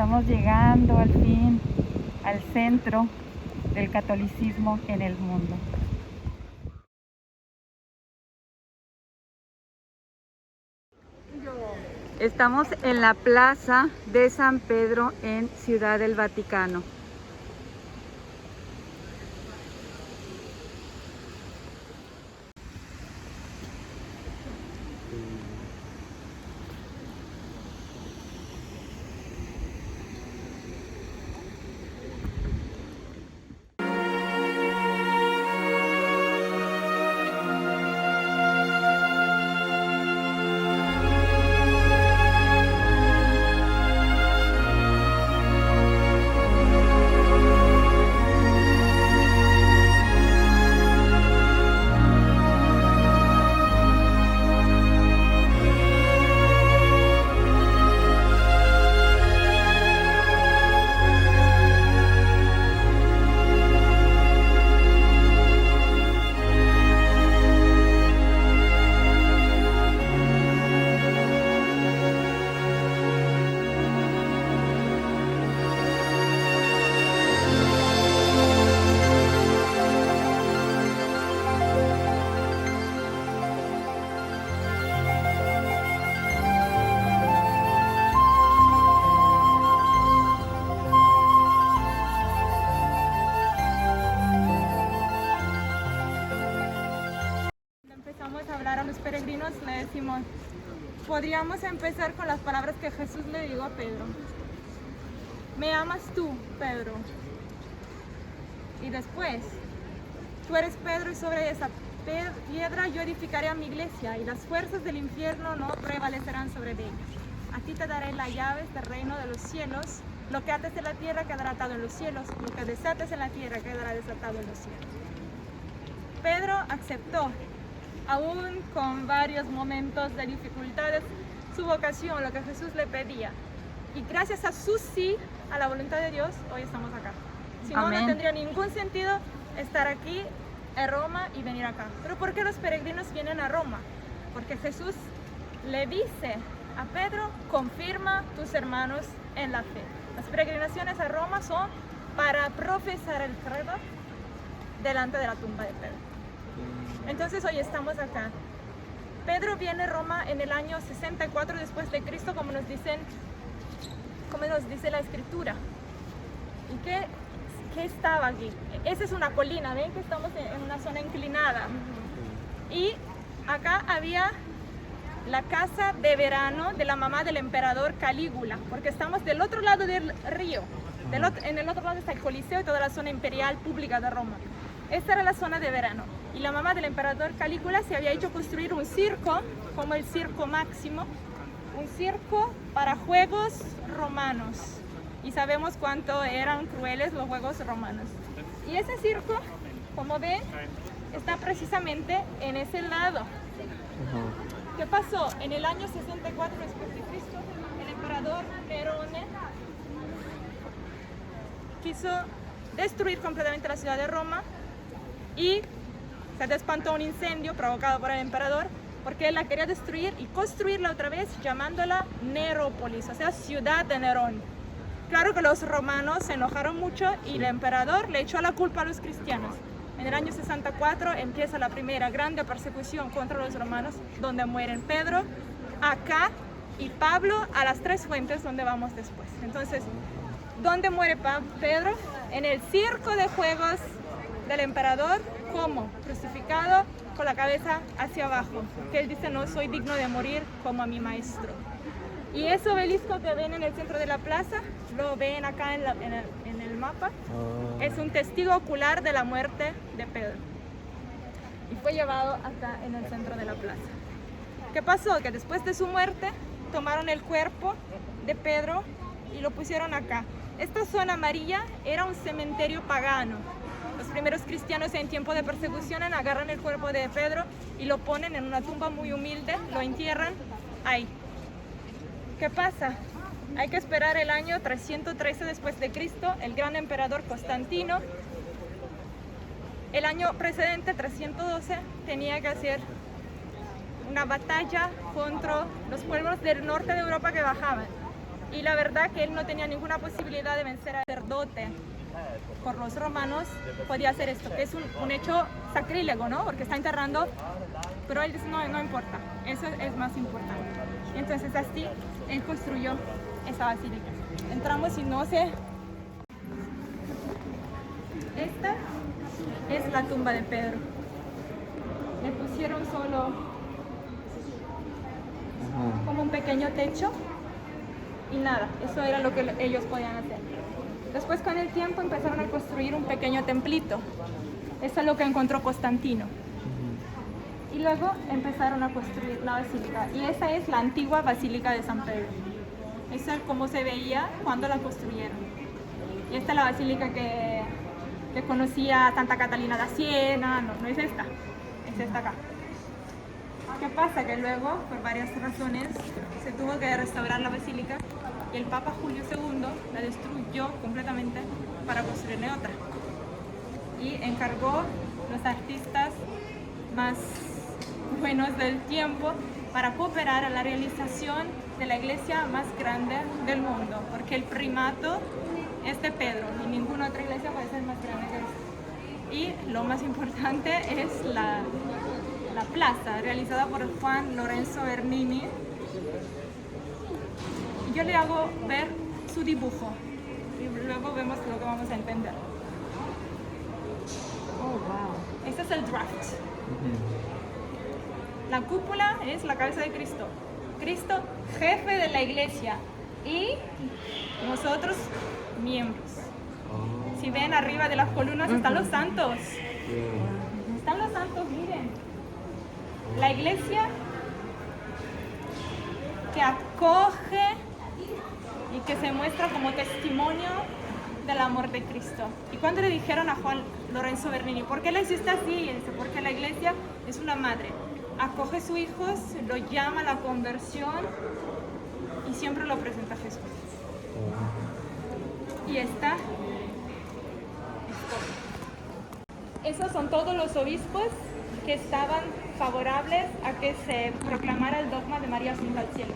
estamos llegando al fin al centro del catolicismo en el mundo. Estamos en la plaza de San Pedro en Ciudad del Vaticano. Empezamos a hablar a los peregrinos, le decimos, podríamos empezar con las palabras que Jesús le dijo a Pedro. ¿Me amas tú, Pedro? Y después, tú eres Pedro y sobre esa piedra yo edificaré a mi iglesia y las fuerzas del infierno no prevalecerán sobre ella. A ti te daré las llaves del reino de los cielos. Lo que ates en la tierra quedará atado en los cielos, lo que desates en la tierra quedará desatado en los cielos. Pedro aceptó, aún con varios momentos de dificultades, su vocación, lo que Jesús le pedía. Y gracias a su sí, a la voluntad de Dios, hoy estamos acá. Si no, no tendría ningún sentido estar aquí en Roma y venir acá. Pero ¿por qué los peregrinos vienen a Roma? Porque Jesús le dice a Pedro, confirma tus hermanos en la fe. Las peregrinaciones a Roma son para profesar el credo delante de la tumba de Pedro. Entonces hoy estamos acá. Pedro viene a Roma en el año 64 después de Cristo, como nos dice la Escritura. ¿Y qué estaba aquí? Esa es una colina, ven que estamos en una zona inclinada. Y acá había la casa de verano de la mamá del emperador Calígula, porque estamos del otro lado del río. En el otro lado está el Coliseo y toda la zona imperial pública de Roma. Esta era la zona de verano. Y la mamá del emperador Calígula se había hecho construir un circo, como el Circo Máximo, un circo para juegos romanos. Y sabemos cuánto eran crueles los juegos romanos. Y ese circo, como ven, está precisamente en ese lado. ¿Qué pasó? En el año 64 después de Cristo, el emperador Nerone quiso destruir completamente la ciudad de Roma y se despantó un incendio provocado por el emperador porque él la quería destruir y construirla otra vez llamándola Nerópolis, o sea, ciudad de Nerón. Claro que los romanos se enojaron mucho y el emperador le echó la culpa a los cristianos. En el año 64 empieza la primera grande persecución contra los romanos, donde mueren Pedro, acá y Pablo a las tres fuentes donde vamos después. Entonces, ¿dónde muere Pedro? En el circo de juegos del emperador, como crucificado con la cabeza hacia abajo, porque él dice no soy digno de morir como a mi maestro. Y ese obelisco que ven en el centro de la plaza, lo ven acá en el mapa, es un testigo ocular de la muerte de Pedro. Y fue llevado acá en el centro de la plaza. ¿Qué pasó? Que después de su muerte, tomaron el cuerpo de Pedro y lo pusieron acá. Esta zona amarilla era un cementerio pagano. Los primeros cristianos en tiempo de persecución agarran el cuerpo de Pedro y lo ponen en una tumba muy humilde, lo entierran ahí. ¿Qué pasa? Hay que esperar el año 313 después de Cristo, el gran emperador Constantino. El año precedente, 312, tenía que hacer una batalla contra los pueblos del norte de Europa que bajaban. Y la verdad que él no tenía ninguna posibilidad de vencer al sacerdote por los romanos, podía hacer esto, que es un hecho sacrílego, ¿no? Porque está enterrando, pero él dice, no, no importa, eso es más importante. Y entonces así él construyó esa basílica. Entramos y no sé. Esta es la tumba de Pedro. Le pusieron solo como un pequeño techo y nada, eso era lo que ellos podían hacer. Después con el tiempo empezaron a construir un pequeño templito. Eso es lo que encontró Constantino. Y luego empezaron a construir la basílica. Y esa es la antigua Basílica de San Pedro. Esa es como se veía cuando la construyeron. Y esta es la basílica que conocía Santa Catalina de Siena. No, no es esta. Es esta acá. ¿Qué pasa? Que luego, por varias razones, se tuvo que restaurar la basílica y el Papa Julio II la destruyó completamente para construirle otra. Y encargó los artistas más buenos del tiempo para cooperar a la realización de la iglesia más grande del mundo, porque el primato es de Pedro y ninguna otra iglesia puede ser más grande que esta. Y lo más importante es la plaza, realizada por Juan Lorenzo Bernini. Y yo le hago ver su dibujo y luego vemos lo que vamos a entender. Oh, wow. Este es el draft. La cúpula es la cabeza de Cristo. Cristo, jefe de la iglesia, y nosotros, miembros. Si ven arriba de las columnas están los santos. Están los santos, miren. La iglesia que acoge y que se muestra como testimonio del amor de Cristo. Y cuando le dijeron a Juan Lorenzo Bernini, ¿por qué le hiciste así? Y él dice, porque la iglesia es una madre. Acoge a sus hijos, lo llama a la conversión y siempre lo presenta a Jesús. Y está. Esos son todos los obispos que estaban favorables a que se proclamara el dogma de María Asunta al cielo.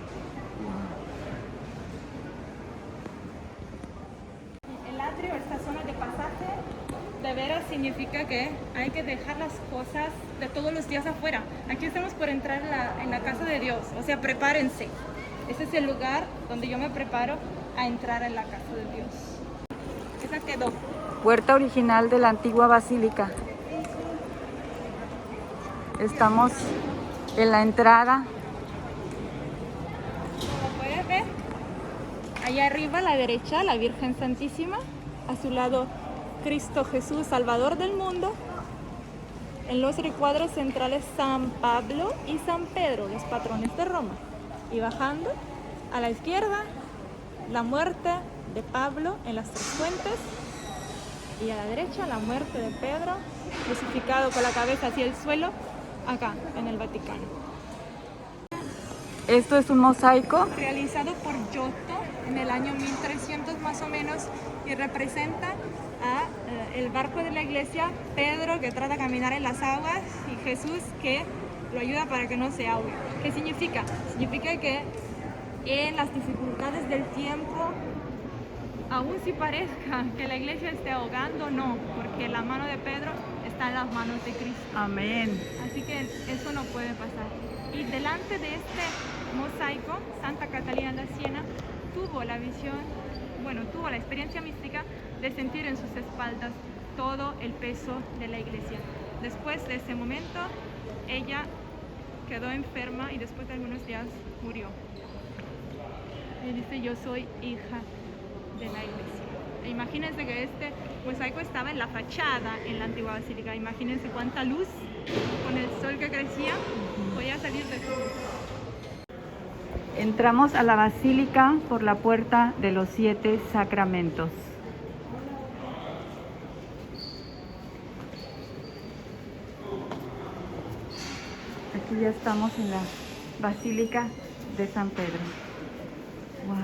El atrio, esta zona de pasaje, de veras significa que hay que dejar las cosas de todos los días afuera. Aquí estamos por entrar en la casa de Dios, o sea, prepárense. Ese es el lugar donde yo me preparo a entrar en la casa de Dios. Esa quedó. Puerta original de la antigua basílica. Estamos en la entrada. Como puedes ver, allá arriba a la derecha, la Virgen Santísima, a su lado Cristo Jesús, Salvador del mundo. En los recuadros centrales San Pablo y San Pedro, los patrones de Roma. Y bajando a la izquierda, la muerte de Pablo en las Tres Fuentes. Y a la derecha, la muerte de Pedro, crucificado con la cabeza hacia el suelo, acá, en el Vaticano. Esto es un mosaico Realizado por Giotto en el año 1300 más o menos, y representa a el barco de la iglesia, Pedro que trata de caminar en las aguas y Jesús que lo ayuda para que no se ahogue. ¿Qué significa? Significa que en las dificultades del tiempo, aún si parezca que la iglesia esté ahogando, no, porque la mano de Pedro está en las manos de Cristo. Amén. Así que eso no puede pasar. Y delante de este mosaico, Santa Catalina de Siena tuvo la visión, tuvo la experiencia mística de sentir en sus espaldas todo el peso de la iglesia. Después de ese momento, ella quedó enferma y después de algunos días murió. Y dice, yo soy hija de la iglesia. E imagínense que este mosaico estaba en la fachada en la antigua basílica. Imagínense cuánta luz con el sol que crecía podía salir de todo. Entramos a la basílica por la puerta de los 7 sacramentos. Aquí ya estamos en la basílica de San Pedro. Wow.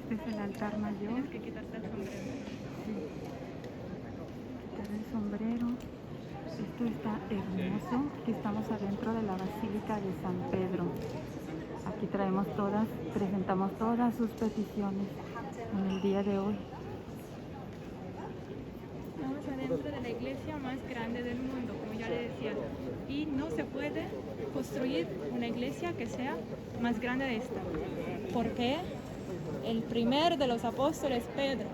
Este es el altar mayor. Tienes que quitarte el sombrero. Quitar el sombrero. Esto está hermoso. Aquí estamos adentro de la Basílica de San Pedro. Aquí presentamos todas sus peticiones en el día de hoy. Estamos adentro de la iglesia más grande del mundo, como ya le decía. Y no se puede construir una iglesia que sea más grande de esta. Porque el primer de los apóstoles, Pedro,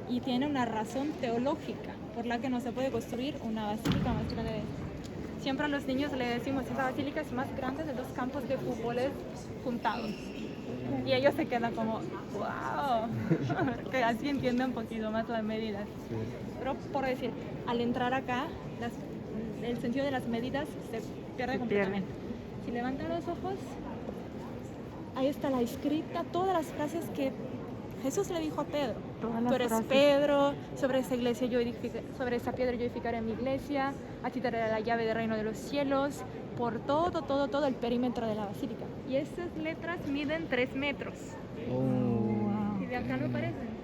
y tiene una razón teológica por la que no se puede construir una basílica más grande de esta. Siempre a los niños le decimos, esta basílica es más grande de 2 campos de fútbol juntados. Y ellos se quedan como, wow, que así entienden un poquito más las medidas. Sí. Pero por decir, al entrar acá, el sentido de las medidas se pierde completamente. Si levantan los ojos, ahí está la escrita, todas las frases que Jesús le dijo a Pedro. Tú eres frases. Pedro, sobre esa iglesia sobre esa piedra yo edificaré mi iglesia, a ti te daré la llave del reino de los cielos, por todo el perímetro de la basílica. Y estas letras miden 3 metros. Oh. ¿Y de acá no parecen?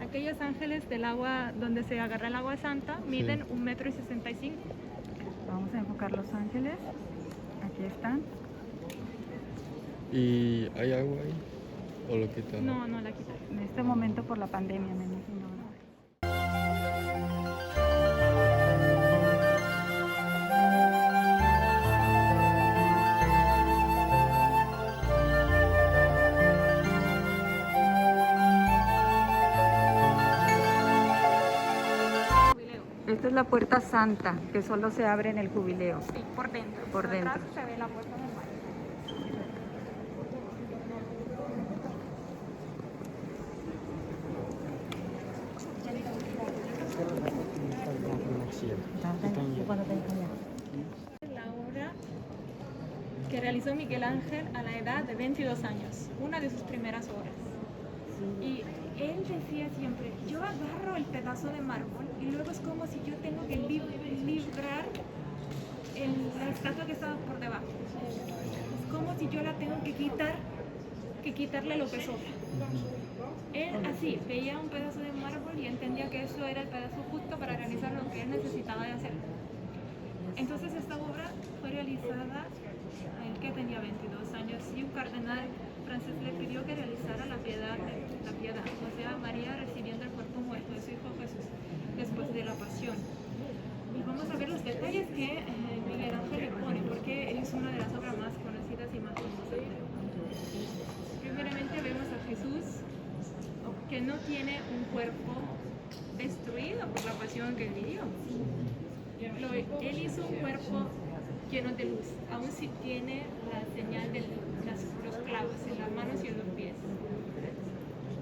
Aquellos ángeles del agua donde se agarra el agua santa miden 1,65 m. Vamos a enfocar los ángeles. Aquí están. ¿Y hay agua ahí? ¿O lo quitan? No, no la quitaron. En este momento por la pandemia, me imagino, ¿verdad? Jubileo. Esta es la puerta santa, que solo se abre en el jubileo. Sí, por dentro. Por dentro. Atrás se ve la puerta del baño. La obra que realizó Miguel Ángel a la edad de 22 años, una de sus primeras obras. Y él decía siempre, yo agarro el pedazo de mármol y luego es como si yo tengo que librar la estatua que estaba por debajo. Es como si yo la tengo que quitarle lo que sobra. Él así veía un pedazo de mármol y entendía que eso era el pedazo justo para realizar lo que él necesitaba de hacer. Entonces esta obra fue realizada él que tenía 22 años y un cardenal francés le pidió que realizara la piedad, o sea, María recibiendo el cuerpo muerto de su hijo Jesús después de la pasión. Y vamos a ver los detalles que Miguel Ángel le pone, porque es una de las obras más conocidas y más famosas. Primeramente vemos a Jesús que no tiene un cuerpo destruido por la pasión que él vivió. Él hizo un cuerpo lleno de luz, aún si tiene la señal de los clavos en las manos y en los pies.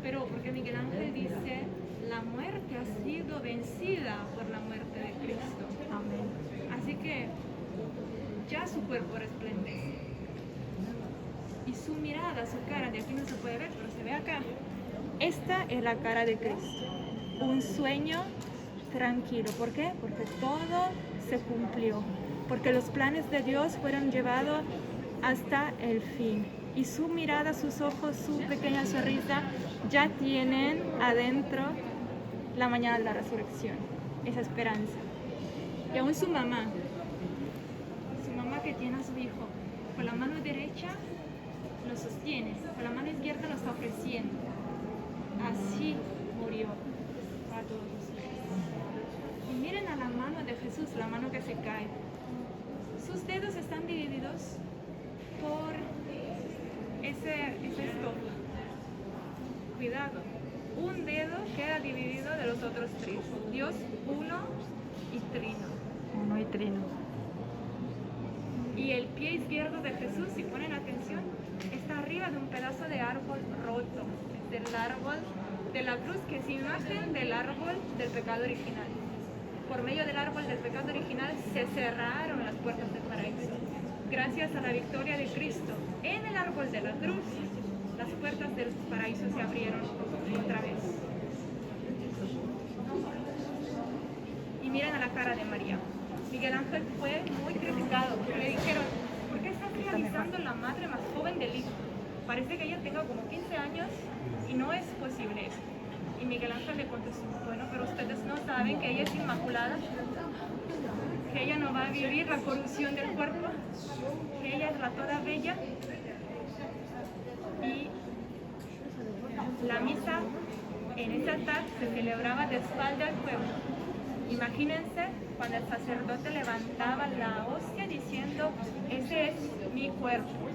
Pero porque Miguel Ángel dice, la muerte ha sido vencida por la muerte de Cristo. Amén. Así que ya su cuerpo resplandece. Y su mirada, su cara, de aquí no se puede ver, pero se ve acá. Esta es la cara de Cristo. Un sueño tranquilo. ¿Por qué? Porque todo se cumplió. Porque los planes de Dios fueron llevados hasta el fin. Y su mirada, sus ojos, su pequeña sonrisa ya tienen adentro la mañana de la resurrección. Esa esperanza. Y aún su mamá que tiene a su hijo, con la mano derecha lo sostiene, con la mano izquierda lo está ofreciendo. Así murió para todos ustedes. Y miren a la mano de Jesús, la mano que se cae. Sus dedos están divididos por ese estómago. Cuidado, un dedo queda dividido de los otros 3. Dios uno y trino. Uno y trino. Y el pie izquierdo de Jesús, si ponen atención, está arriba de un pedazo de árbol roto, del árbol de la cruz, que es imagen del árbol del pecado original. Por medio del árbol del pecado original se cerraron las puertas del paraíso. Gracias a la victoria de Cristo en el árbol de la cruz, las puertas del paraíso se abrieron otra vez. Y miren a la cara de María. Miguel Ángel fue muy criticado porque le dijeron, ¿por qué estás realizando la madre más joven del hijo? parece que ella tenga como 15 años y no es posible eso. Y Miguel Ángel le contestó, bueno, pero ustedes no saben que ella es inmaculada, que ella no va a vivir la corrupción del cuerpo, que ella es la toda bella. Y la misa en ese altar se celebraba de espalda al pueblo. Imagínense cuando el sacerdote levantaba la hostia diciendo, ese es mi cuerpo,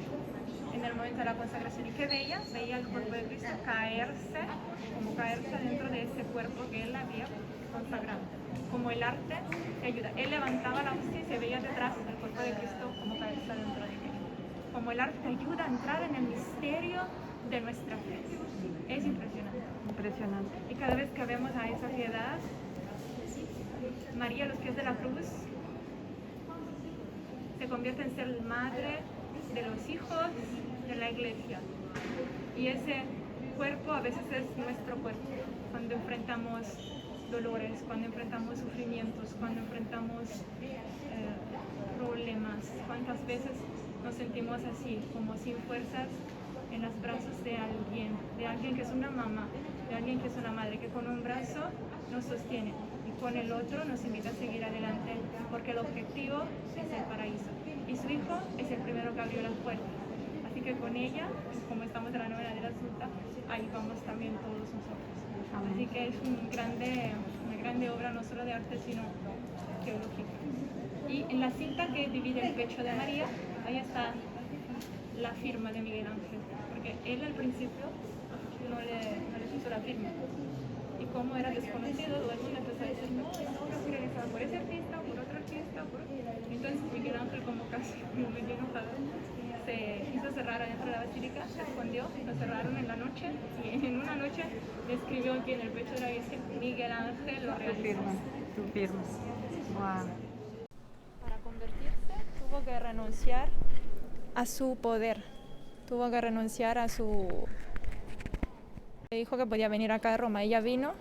en el momento de la consagración. ¿Y qué veía? Veía el cuerpo de Cristo caerse dentro de ese cuerpo que él había consagrado. Como el arte que ayuda. Él levantaba la hostia y se veía detrás del cuerpo de Cristo como caerse dentro de él. Como el arte ayuda a entrar en el misterio de nuestra fe. Es impresionante. Impresionante. Y cada vez que vemos a esa piedad, María a los pies de la cruz se convierte en ser madre de los hijos de la iglesia. Y ese cuerpo a veces es nuestro cuerpo. Cuando enfrentamos dolores, cuando enfrentamos sufrimientos, cuando enfrentamos problemas, cuántas veces nos sentimos así, como sin fuerzas en los brazos de alguien que es una mamá, de alguien que es una madre, que con un brazo nos sostiene y con el otro nos invita a seguir adelante, porque el objetivo es el paraíso. Y su hijo es el primero que abrió las puertas. Así que con ella, como estamos en la novena de la Asunta, ahí vamos también todos nosotros. Así que es una grande obra, no solo de arte, sino teológica. Y en la cinta que divide el pecho de María, ahí está la firma de Miguel Ángel, porque él al principio no le puso la firma. Y como era desconocido, luego le empezó a decir, no, esta obra fue realizada por ese artista, por otro artista, Entonces Miguel Ángel, como casi medio enojado, se hizo cerrar adentro de la basílica, se escondió, lo cerraron en la noche, y en una noche escribió aquí en el pecho de la Virgen, Miguel Ángel lo realizó. Tu firma. Wow. Para convertirse tuvo que renunciar a su poder, tuvo que renunciar a su... Le dijo que podía venir acá a Roma, ella vino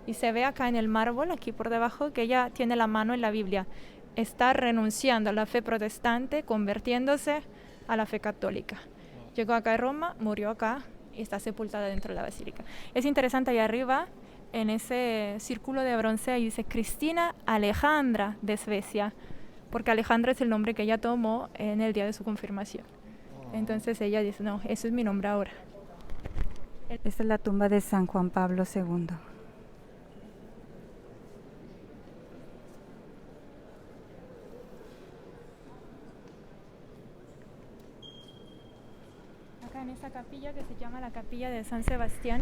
y se ve acá en el mármol, aquí por debajo, que ella tiene la mano en la Biblia. Está renunciando a la fe protestante, convirtiéndose a la fe católica. Llegó acá a Roma, murió acá y está sepultada dentro de la basílica. Es interesante, ahí arriba, en ese círculo de bronce, ahí dice Cristina Alejandra de Suecia, porque Alejandra es el nombre que ella tomó en el día de su confirmación. Entonces ella dice, no, ese es mi nombre ahora. Esta es la tumba de San Juan Pablo II. Acá en esta capilla que se llama la capilla de San Sebastián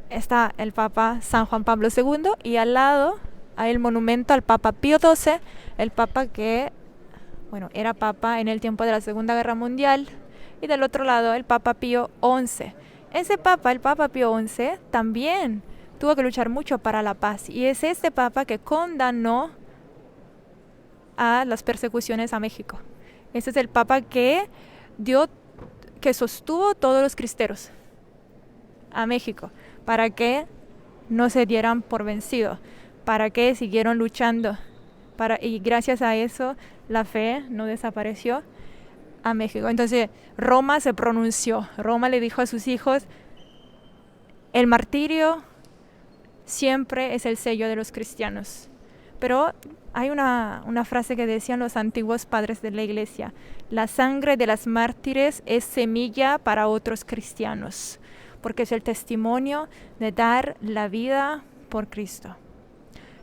está el Papa San Juan Pablo II y al lado hay el monumento al Papa Pío XII, el Papa que, bueno, era Papa en el tiempo de la Segunda Guerra Mundial, y del otro lado el Papa Pío XI. Ese Papa, el Papa Pío XI, también tuvo que luchar mucho para la paz, y es este Papa que condenó a las persecuciones a México. Este es el Papa que sostuvo todos los cristeros a México para que no se dieran por vencidos, para que siguieron luchando, y gracias a eso la fe no desapareció a México. Entonces Roma se pronunció, Roma le dijo a sus hijos, el martirio siempre es el sello de los cristianos. Pero hay una frase que decían los antiguos padres de la iglesia, la sangre de las mártires es semilla para otros cristianos, porque es el testimonio de dar la vida por Cristo.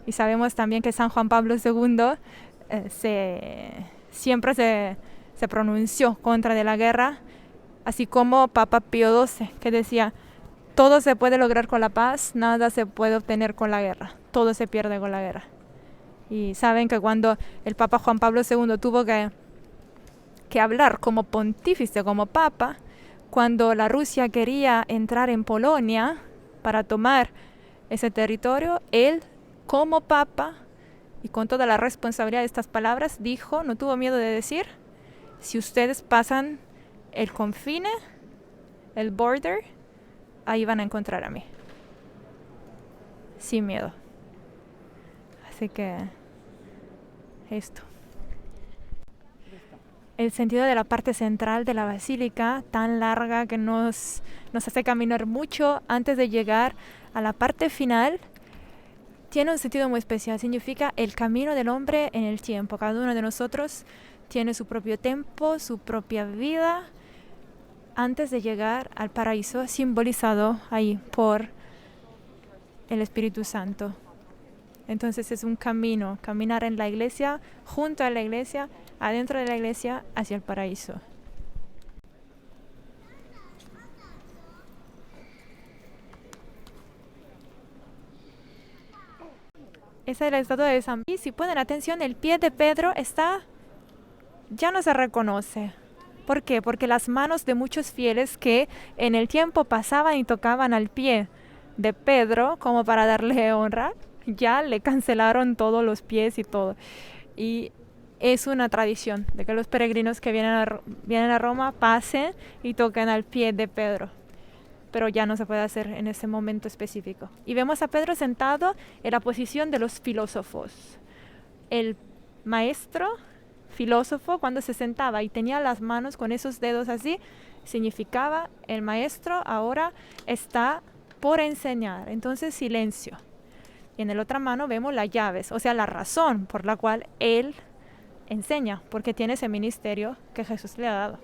Y sabemos también que San Juan Pablo II siempre se pronunció contra de la guerra, así como Papa Pío XII, que decía, todo se puede lograr con la paz, nada se puede obtener con la guerra, todo se pierde con la guerra. Y saben que cuando el Papa Juan Pablo II tuvo que hablar como pontífice, como papa, cuando la Rusia quería entrar en Polonia para tomar ese territorio, él como papa y con toda la responsabilidad de estas palabras dijo, no tuvo miedo de decir, si ustedes pasan el confine, el border, ahí van a encontrar a mí, sin miedo. Así que esto. el sentido de la parte central de la basílica, tan larga que nos hace caminar mucho antes de llegar a la parte final, tiene un sentido muy especial. Significa el camino del hombre en el tiempo. Cada uno de nosotros tiene su propio tiempo, su propia vida, antes de llegar al paraíso, simbolizado ahí por el Espíritu Santo. Entonces es un camino, caminar en la iglesia, junto a la iglesia, adentro de la iglesia, hacia el paraíso. Esa es la estatua de San Pedro. Si ponen atención, el pie de Pedro ya no se reconoce. ¿Por qué? Porque las manos de muchos fieles que en el tiempo pasaban y tocaban al pie de Pedro como para darle honra, ya le cancelaron todos los pies y todo. Y es una tradición de que los peregrinos que vienen a Roma pasen y toquen al pie de Pedro. Pero ya no se puede hacer en ese momento específico. Y vemos a Pedro sentado en la posición de los filósofos. El maestro filósofo, cuando se sentaba y tenía las manos con esos dedos así, significaba el maestro ahora está por enseñar. Entonces silencio. Y en la otra mano vemos las llaves, o sea, la razón por la cual él enseña, porque tiene ese ministerio que Jesús le ha dado.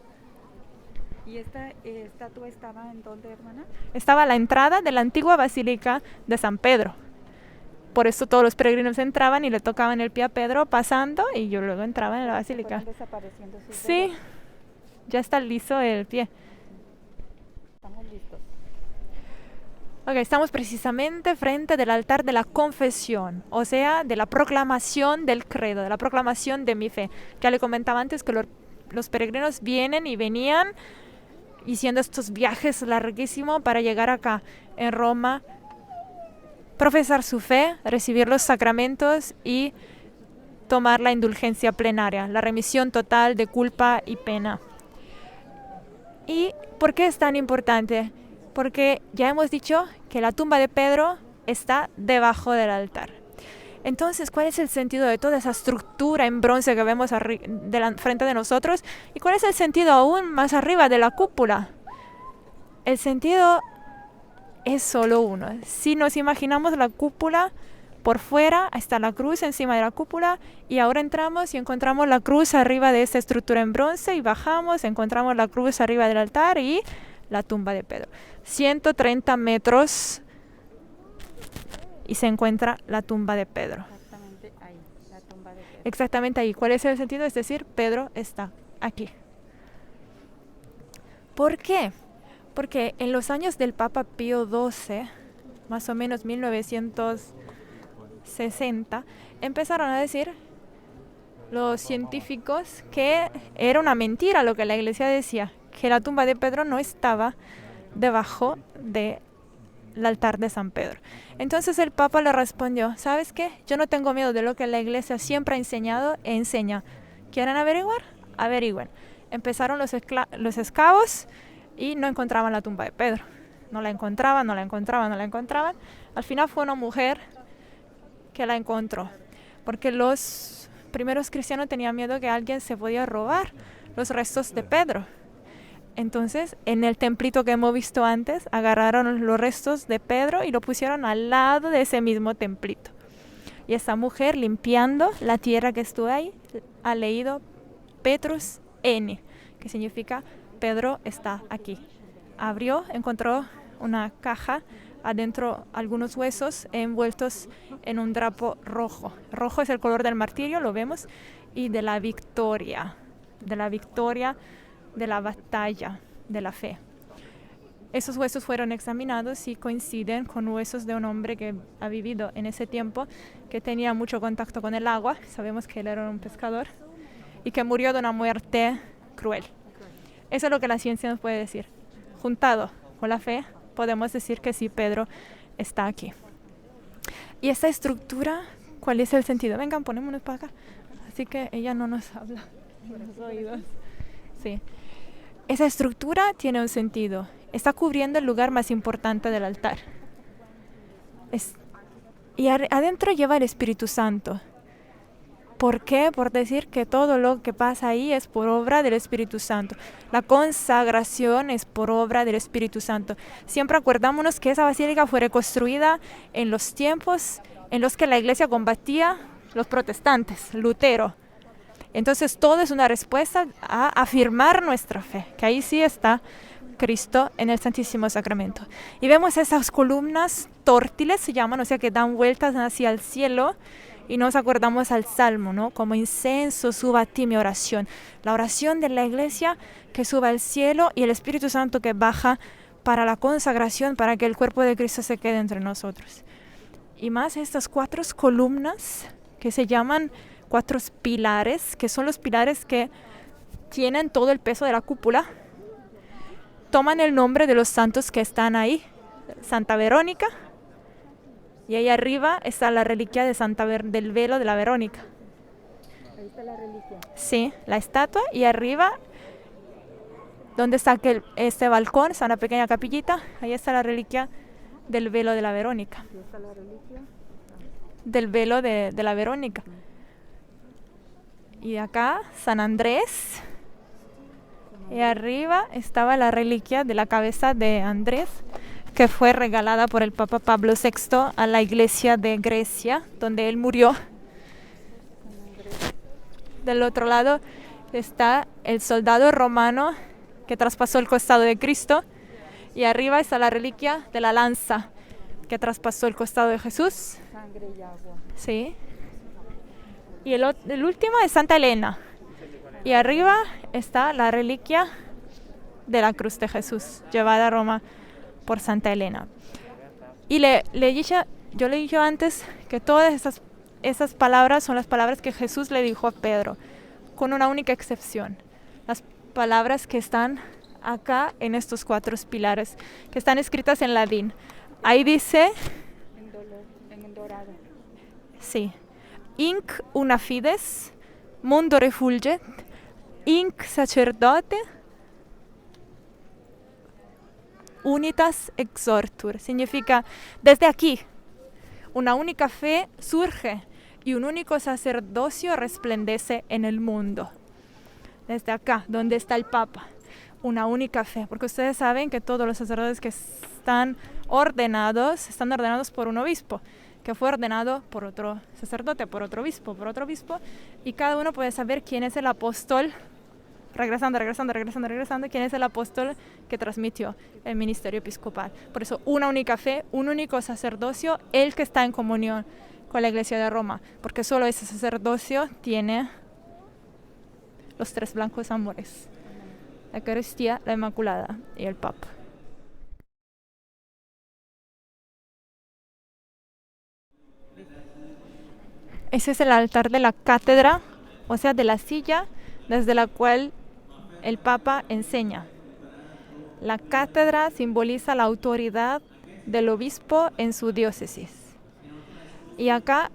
¿Y esta estatua estaba en dónde, hermana? Estaba a la entrada de la antigua basílica de San Pedro. Por eso todos los peregrinos entraban y le tocaban el pie a Pedro pasando y yo luego entraba en la basílica. ¿Fueron desapareciendo sus Sí, dedos? ya está liso el pie. Estamos listos. Ok, estamos precisamente frente del altar de la confesión, o sea, de la proclamación del credo, de la proclamación de mi fe. Ya le comentaba antes que los peregrinos vienen y venían haciendo estos viajes larguísimos para llegar acá en Roma, profesar su fe, recibir los sacramentos y tomar la indulgencia plenaria, la remisión total de culpa y pena. ¿Y por qué es tan importante? Porque ya hemos dicho que la tumba de Pedro está debajo del altar. Entonces, ¿cuál es el sentido de toda esa estructura en bronce que vemos frente de nosotros? ¿Y cuál es el sentido aún más arriba de la cúpula? El sentido es solo uno. Si nos imaginamos la cúpula, por fuera está la cruz encima de la cúpula y ahora entramos y encontramos la cruz arriba de esta estructura en bronce y bajamos, encontramos la cruz arriba del altar y la tumba de Pedro. 130 metros y se encuentra la tumba de Pedro. Exactamente ahí, la tumba de Pedro. Exactamente ahí. ¿Cuál es el sentido? Es decir, Pedro está aquí. ¿Por qué? Porque en los años del Papa Pío XII, más o menos 1960, empezaron a decir los científicos que era una mentira lo que la iglesia decía, que la tumba de Pedro no estaba debajo del altar de San Pedro. Entonces el Papa le respondió, ¿sabes qué? Yo no tengo miedo de lo que la iglesia siempre ha enseñado e enseña. ¿Quieren averiguar? Averigüen. Empezaron los excavos y no encontraban la tumba de Pedro. No la encontraban. Al final fue una mujer que la encontró, porque los primeros cristianos tenían miedo que alguien se podía robar los restos de Pedro. Entonces, en el templito que hemos visto antes, agarraron los restos de Pedro y lo pusieron al lado de ese mismo templito. Y esa mujer, limpiando la tierra que estuvo ahí, ha leído Petrus N, que significa Pedro está aquí. Abrió, encontró una caja, adentro algunos huesos envueltos en un drapo rojo. Rojo es el color del martirio, lo vemos, y de la victoria, de la batalla de la fe. Esos huesos fueron examinados y coinciden con huesos de un hombre que ha vivido en ese tiempo, que tenía mucho contacto con el agua, sabemos que él era un pescador, y que murió de una muerte cruel. Eso es lo que la ciencia nos puede decir. Juntado con la fe, podemos decir que sí, Pedro está aquí. Y esta estructura, ¿cuál es el sentido? Vengan, ponémonos para acá. Así que ella no nos habla por los oídos. Sí. Esa estructura tiene un sentido. Está cubriendo el lugar más importante del altar. Y adentro lleva el Espíritu Santo. ¿Por qué? Por decir que todo lo que pasa ahí es por obra del Espíritu Santo. La consagración es por obra del Espíritu Santo. Siempre acordámonos que esa basílica fue reconstruida en los tiempos en los que la iglesia combatía los protestantes, Lutero. Entonces todo es una respuesta a afirmar nuestra fe, que ahí sí está Cristo en el Santísimo Sacramento. Y vemos esas columnas tórtiles, se llaman, o sea que dan vueltas hacia el cielo, y nos acordamos al Salmo, ¿no? Como incenso suba a ti mi oración. La oración de la iglesia que suba al cielo y el Espíritu Santo que baja para la consagración, para que el cuerpo de Cristo se quede entre nosotros. Y más estas 4 columnas que se llaman 4 pilares, que son los pilares que tienen todo el peso de la cúpula, toman el nombre de los santos que están ahí. Santa Verónica, y ahí arriba está la reliquia de del velo de la Verónica. Ahí está la reliquia. Sí, la estatua, y arriba, donde está este balcón, está una pequeña capillita, ahí está la reliquia del velo de la Verónica. Ahí está la reliquia. Del velo de la Verónica. Y acá, San Andrés. Y arriba estaba la reliquia de la cabeza de Andrés, que fue regalada por el Papa Pablo VI a la iglesia de Grecia, donde él murió. Del otro lado está el soldado romano que traspasó el costado de Cristo, y arriba está la reliquia de la lanza que traspasó el costado de Jesús. Sangre y agua. Sí. Y el último es Santa Elena. Y arriba está la reliquia de la cruz de Jesús, llevada a Roma por Santa Elena. Y yo le dije antes que todas esas palabras son las palabras que Jesús le dijo a Pedro, con una única excepción. Las palabras que están acá en estos 4 pilares, que están escritas en latín. Ahí dice, en dorado. sí, Inc una fides, mundo refulget, Inc sacerdote, unitas exortur. Significa, desde aquí, una única fe surge y un único sacerdocio resplandece en el mundo. Desde acá, donde está el Papa, una única fe. Porque ustedes saben que todos los sacerdotes que están ordenados por un obispo, que fue ordenado por otro sacerdote, por otro obispo, y cada uno puede saber quién es el apóstol, regresando, quién es el apóstol que transmitió el ministerio episcopal. Por eso, una única fe, un único sacerdocio, el que está en comunión con la Iglesia de Roma, porque solo ese sacerdocio tiene los 3 blancos amores: la Eucaristía, la Inmaculada y el Papa. Ese es el altar de la cátedra, o sea, de la silla desde la cual el Papa enseña. La cátedra simboliza la autoridad del obispo en su diócesis. Y acá,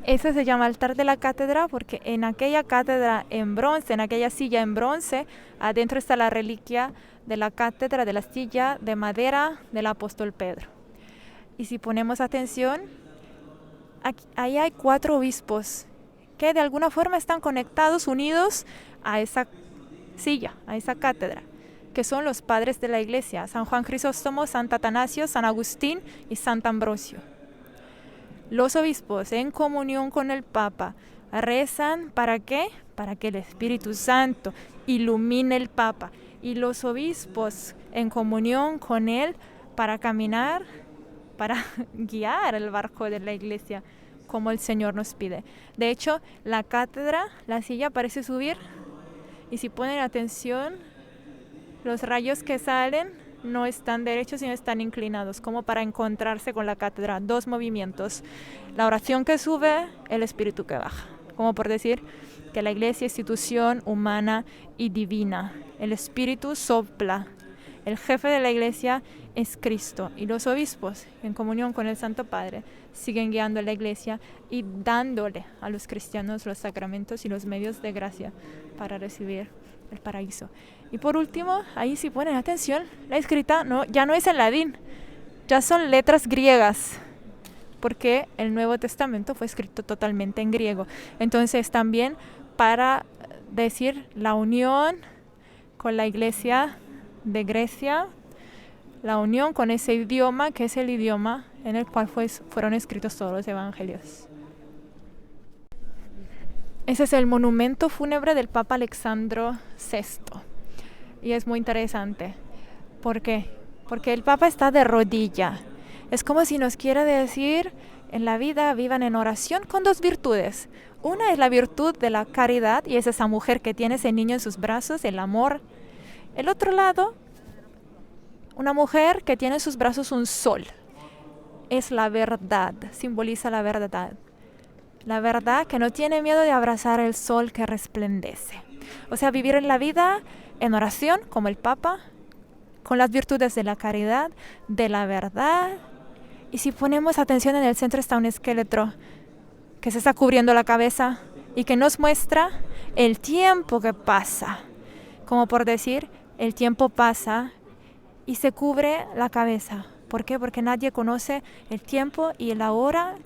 ese se llama altar de la cátedra porque en aquella cátedra en bronce, en aquella silla en bronce, adentro está la reliquia de la cátedra, de la silla de madera del apóstol Pedro. Y si ponemos atención, ahí hay 4 obispos que de alguna forma están conectados, unidos a esa silla, a esa cátedra, que son los padres de la iglesia: San Juan Crisóstomo, San Atanasio, San Agustín y San Ambrosio. Los obispos, en comunión con el Papa, rezan ¿para qué? Para que el Espíritu Santo ilumine el Papa, y los obispos en comunión con él para caminar, para guiar el barco de la iglesia como el Señor nos pide. De hecho, la cátedra, la silla parece subir, y si ponen atención, los rayos que salen no están derechos, sino están inclinados, como para encontrarse con la cátedra. 2 movimientos: la oración que sube, el espíritu que baja, como por decir que la iglesia es institución humana y divina. El espíritu sopla. El jefe de la iglesia es Cristo, y los obispos, en comunión con el Santo Padre, siguen guiando a la iglesia y dándole a los cristianos los sacramentos y los medios de gracia para recibir el paraíso. Y por último, ahí si ponen atención, la escrita ya no es en latín, ya son letras griegas. porque el Nuevo Testamento fue escrito totalmente en griego. Entonces también para decir la unión con la iglesia de Grecia, la unión con ese idioma que es el idioma en el cual fueron escritos todos los evangelios. Ese es el monumento fúnebre del Papa Alexandro VI y es muy interesante. ¿Por qué? Porque el Papa está de rodilla. Es como si nos quiera decir, en la vida vivan en oración con dos virtudes. Una es la virtud de la caridad, y es esa mujer que tiene ese niño en sus brazos, el amor. El otro lado, una mujer que tiene en sus brazos un sol. Es la verdad, simboliza la verdad. La verdad que no tiene miedo de abrazar el sol que resplandece. O sea, vivir en la vida en oración, como el Papa, con las virtudes de la caridad, de la verdad. Y si ponemos atención, en el centro está un esqueleto que se está cubriendo la cabeza y que nos muestra el tiempo que pasa. Como por decir, el tiempo pasa y se cubre la cabeza. ¿Por qué? Porque nadie conoce el tiempo y la hora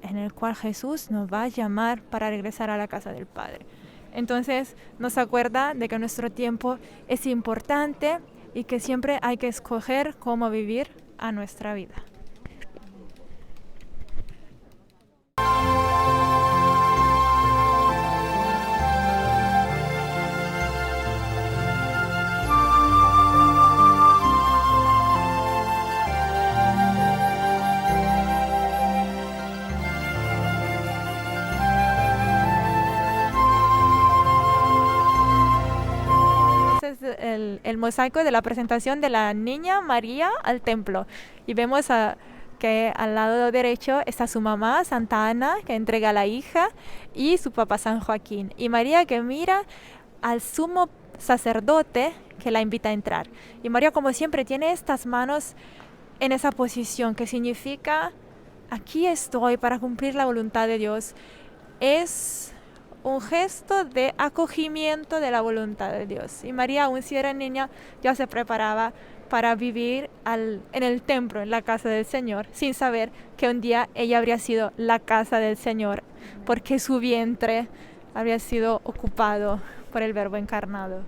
en el cual Jesús nos va a llamar para regresar a la casa del Padre. Entonces nos acuerda de que nuestro tiempo es importante y que siempre hay que escoger cómo vivir a nuestra vida. El mosaico de la presentación de la niña María al templo, y vemos que al lado derecho está su mamá Santa Ana, que entrega a la hija, y su papá San Joaquín, y María que mira al sumo sacerdote que la invita a entrar. Y María, como siempre, tiene estas manos en esa posición que significa aquí estoy para cumplir la voluntad de Dios. Es un gesto de acogimiento de la voluntad de Dios. Y María, aun si era niña, ya se preparaba para vivir en el templo, en la casa del Señor, sin saber que un día ella habría sido la casa del Señor, porque su vientre habría sido ocupado por el Verbo encarnado.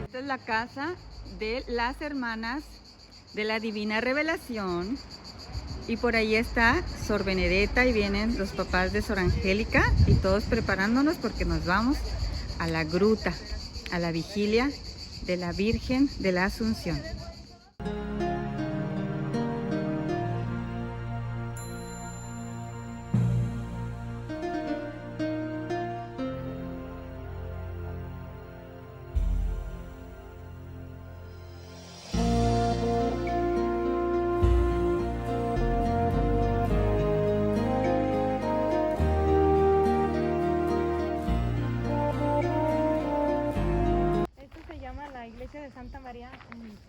Esta es la casa de las hermanas de la Divina Revelación, y por ahí está Sor Benedetta y vienen los papás de Sor Angélica y todos preparándonos porque nos vamos a la gruta, a la vigilia de la Virgen de la Asunción. Santa María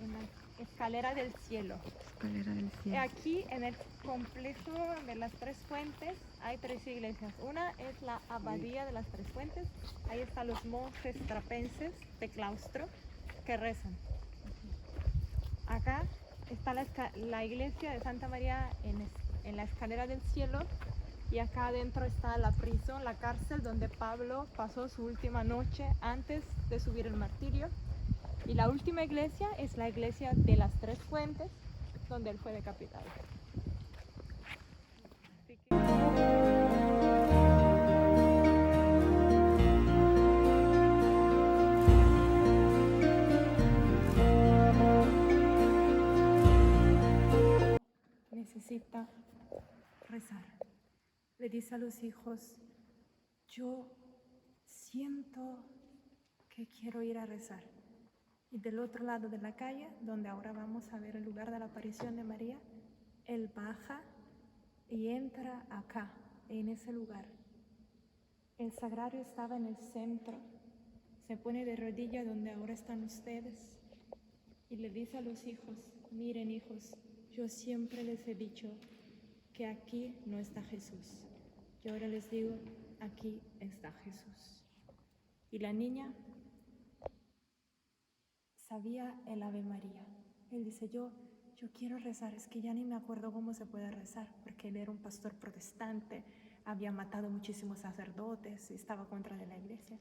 en la escalera del cielo. Escalera del cielo. Aquí en el complejo de las Tres Fuentes hay tres iglesias. Una es la Abadía de las Tres Fuentes. Ahí están los monjes trapenses de claustro que rezan. Acá está la iglesia de Santa María en la escalera del cielo. Y acá adentro está la prisión, la cárcel donde Pablo pasó su última noche antes de subir el martirio. Y la última iglesia es la iglesia de las Tres Fuentes, donde él fue decapitado. Así que... necesita rezar. Le dice a los hijos, yo siento que quiero ir a rezar. Y del otro lado de la calle, donde ahora vamos a ver el lugar de la aparición de María, él baja y entra acá, en ese lugar. El sagrario estaba en el centro, se pone de rodillas donde ahora están ustedes y le dice a los hijos, miren hijos, yo siempre les he dicho que aquí no está Jesús. Y ahora les digo, aquí está Jesús. Y la niña sabía el Ave María. Él dice, yo quiero rezar, es que ya ni me acuerdo cómo se puede rezar, porque él era un pastor protestante, había matado muchísimos sacerdotes, estaba contra de la iglesia.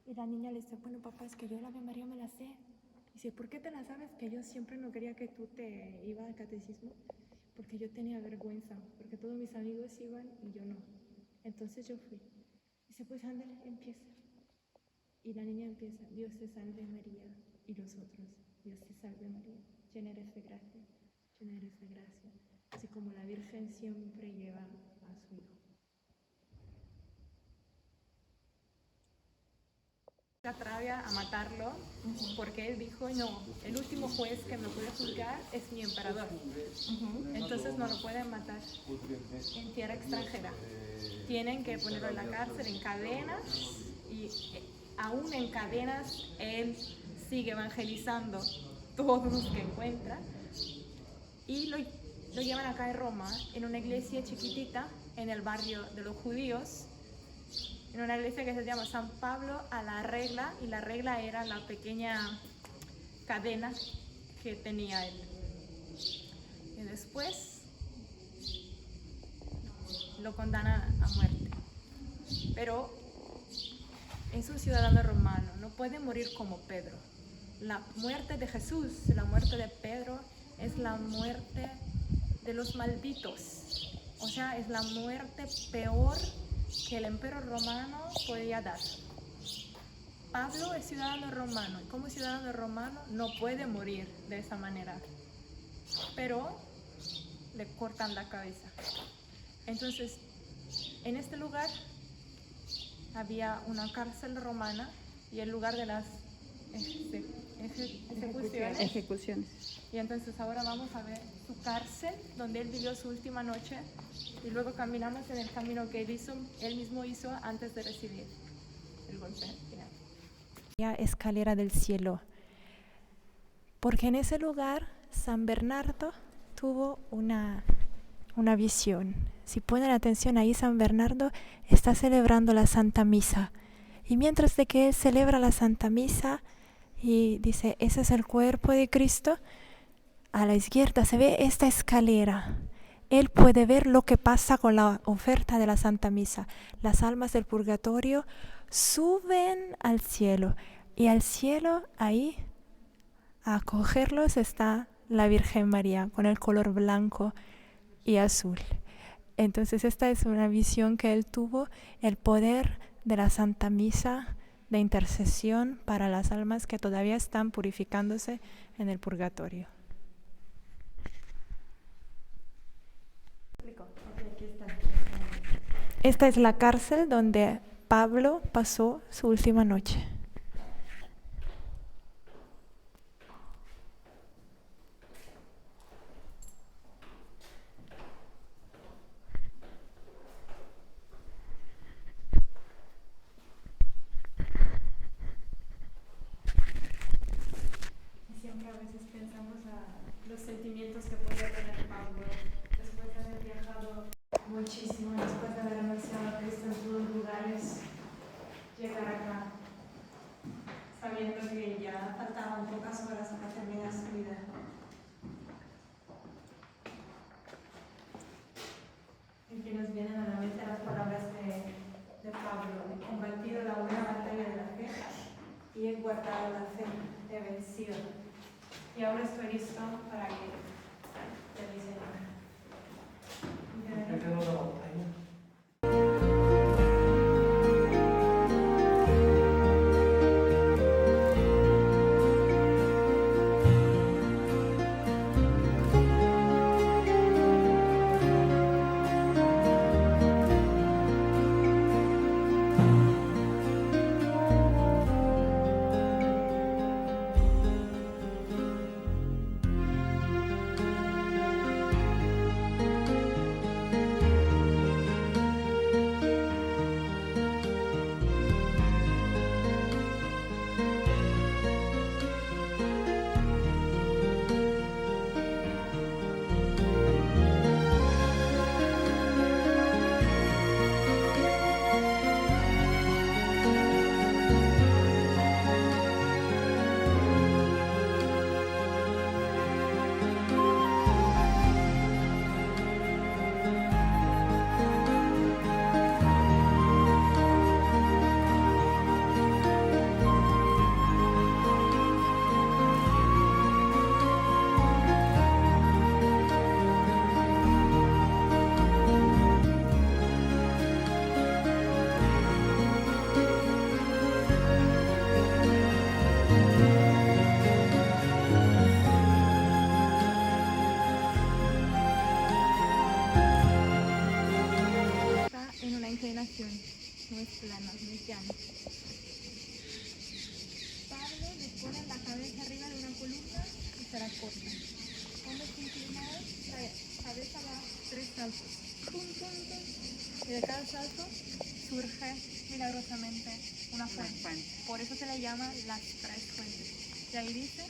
Y la niña le dice, bueno papá, es que yo el Ave María me la sé. Dice, ¿por qué te la sabes? Que yo siempre no quería que tú te ibas al catecismo, porque yo tenía vergüenza, porque todos mis amigos iban y yo no. Entonces yo fui. Dice, pues ándale, empieza. Y la niña empieza, Dios te salve María, y los otros, Dios te salve María, llena eres de gracia, llena eres de gracia. Así como la Virgen siempre lleva a su hijo. Se atreve a matarlo porque él dijo, no, el último juez que me puede juzgar es mi emperador. Entonces no lo pueden matar en tierra extranjera. Tienen que ponerlo en la cárcel, en cadenas, y aún en cadenas él sigue evangelizando todos los que encuentra. Y lo llevan acá en Roma, en una iglesia chiquitita, en el barrio de los judíos, en una iglesia que se llama San Pablo a la Regla, y la Regla era la pequeña cadena que tenía él. Y después lo condenan a muerte. Pero es un ciudadano romano, no puede morir como Pedro. La muerte de Jesús, la muerte de Pedro, es la muerte de los malditos. O sea, es la muerte peor que el emperador romano podía dar. Pablo es ciudadano romano y como ciudadano romano no puede morir de esa manera, pero le cortan la cabeza. Entonces, en este lugar había una cárcel romana y el lugar de las ejecuciones. Y entonces ahora vamos a ver su cárcel, donde él vivió su última noche, y luego caminamos en el camino que él mismo hizo antes de recibir el golpe final. Escalera del cielo, porque en ese lugar San Bernardo tuvo una visión. Si ponen atención ahí, San Bernardo está celebrando la Santa Misa, y mientras de que él celebra la Santa Misa y dice, ese es el cuerpo de Cristo, a la izquierda se ve esta escalera. Él puede ver lo que pasa con la oferta de la Santa Misa. Las almas del purgatorio suben al cielo, y al cielo ahí a acogerlos está la Virgen María con el color blanco y azul. Entonces esta es una visión que él tuvo, el poder de la Santa Misa de intercesión para las almas que todavía están purificándose en el purgatorio. Esta es la cárcel donde Pablo pasó su última noche. que a veces pensamos a los sentimientos que podía tener Pablo después de haber viajado muchísimo, después de haber anunciado a Cristo en todos los lugares, llegar acá sabiendo que ya faltaban pocas horas para terminar su vida. Y que nos vienen a la mente las palabras de Pablo: he combatido la buena batalla de la fe y he guardado la fe, he vencido. Y ahora estoy listo para ir de mi Señor. Yo tengo una batalla. En una inclinación, no es plano, no es llano. Pablo le pone la cabeza arriba de una columna y se la corta. Cuando está inclinado, la cabeza va 3 saltos. Tum, tum, tum. Y de cada salto surge milagrosamente una fuente. Por eso se le llama las 3 fuentes. Y ahí dice: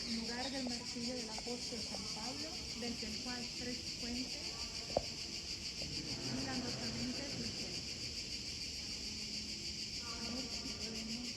en lugar del martillo del apóstol San Pablo, desde el cual 3 fuentes milagrosamente surgieron. A ver si podemos.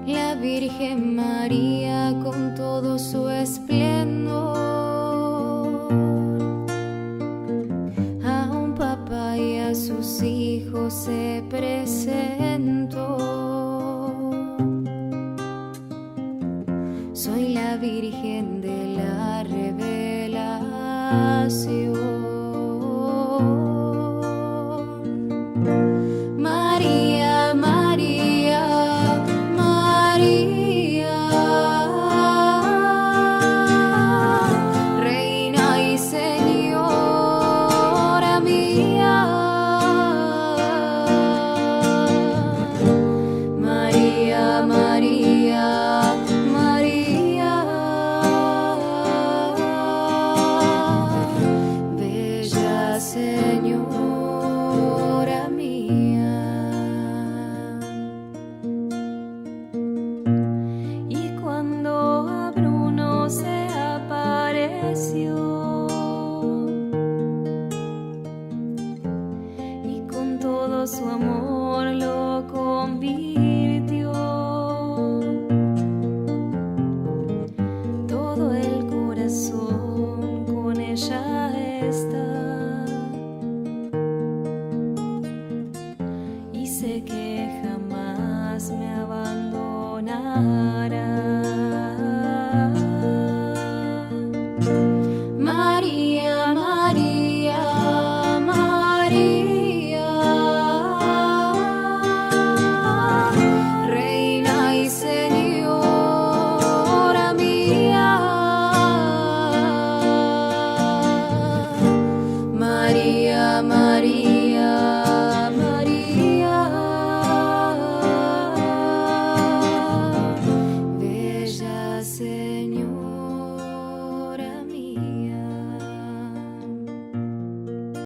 la Virgen María con todo su esplendor. A un papá y a sus hijos se presentó. Soy la Virgen de la revelación. María, María, María, Reina y Señora mía. María, María, María, convirtió. Todo el corazón con ella está. Y sé que jamás me abandonará. María, María, María, Reina y Señora mía. María, María, María, bella Señora.